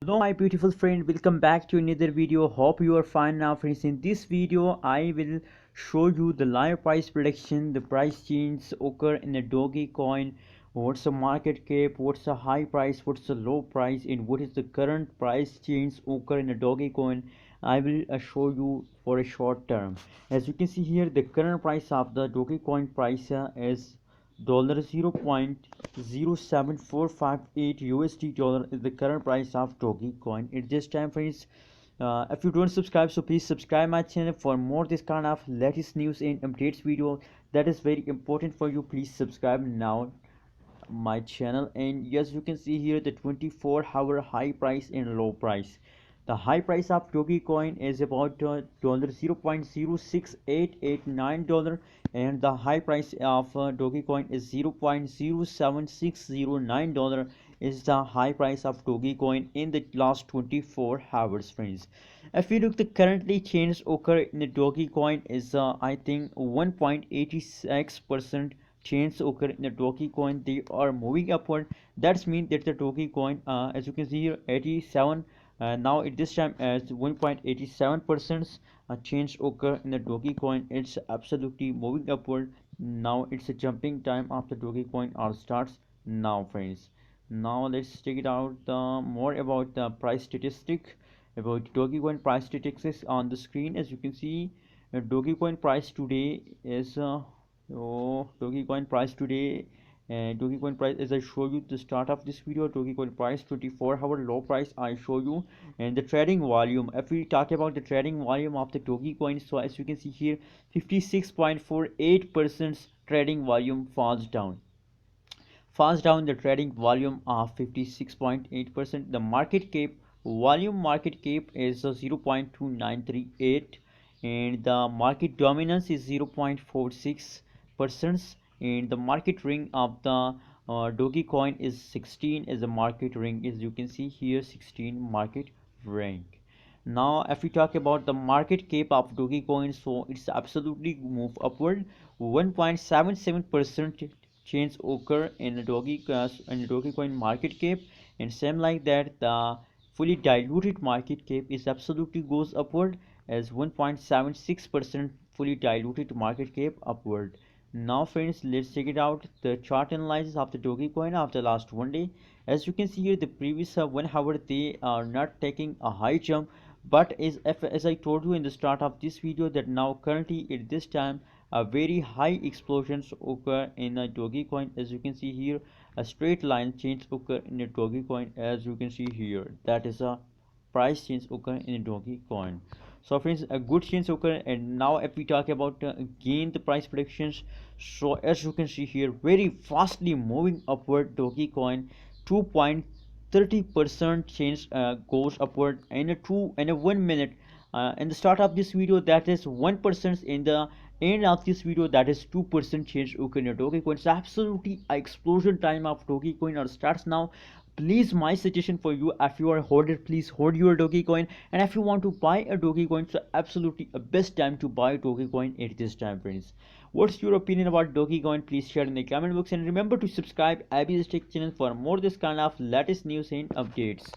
Hello my beautiful friend, welcome back to another video. Hope you are fine now friends. In this video I will show you the live price prediction, the price change occur in the Dogecoin, what's the market cap, what's the high price, what's the low price, and what is the current price change occur in the Dogecoin. I will show you for a short term. As you can see here, the current price of the Dogecoin price is $0.07458 USD dollar is the current price of Dogecoin at this time friends. If you don't subscribe, so please subscribe my channel for more this kind of latest news and updates video. That is very important for you. Please subscribe now my channel. And yes, you can see here the 24-hour high price and low price. The high price of Dogecoin is about $0.06889, and the high price of Dogecoin is $0.07609 is the high price of Dogecoin in the last 24 hours friends. If you look, the currently change occur in the Dogecoin is I think 1.86% change occur in the Dogecoin. They are moving upward. That's mean that the Dogecoin as you can see here 87 now at this time as 1.87% change occur in the Dogecoin. It's absolutely moving upward. Now it's a jumping time of the Dogecoin or starts now friends. Now let's check it out more about the price statistic about Dogecoin price statistics on the screen. As you can see, Dogecoin price today is Dogecoin price today, Dogecoin price, as I show you the start of this video, Dogecoin price 24-hour low price I show you, and the trading volume. If we talk about the trading volume of the Dogecoin, so as you can see here, 56.48% trading volume falls down the trading volume of 56.8%. The market cap market cap is 0.2938, and the market dominance is 0.46%, and the market ring of the Dogecoin is 16 as the market ring, as you can see here, 16 market rank. Now if we talk about the market cap of Dogecoin, so it's absolutely move upward. 1.77% change occur in the Dogecoin market cap, and same like that the fully diluted market cap is absolutely goes upward as 1.76% fully diluted market cap upward. Now friends, let's check it out the chart analysis of the Dogecoin of the last one day. As you can see here, the previous 1 hour they are not taking a high jump, but as I told you in the start of this video, that now currently at this time a very high explosions occur in a Dogecoin. As you can see here, a straight line change occur in a Dogecoin. As you can see here, that is a price change occur in a Dogecoin. So friends, a good change occur. And now if we talk about again the price predictions, so as you can see here, very fastly moving upward Dogecoin, 2.30% change goes upward in a 1 minute. In the start of this video, that is 1%. In the end of this video, that is 2% change occur in a Dogecoin. It's absolutely explosion time of Dogecoin or starts now. Please, my suggestion for you, if you are a holder, please hold your Dogecoin, and if you want to buy a Dogecoin, so absolutely a best time to buy Dogecoin at this time friends. What's your opinion about Dogecoin? Please share in the comment box, and remember to subscribe Abby's Tech channel for more this kind of latest news and updates.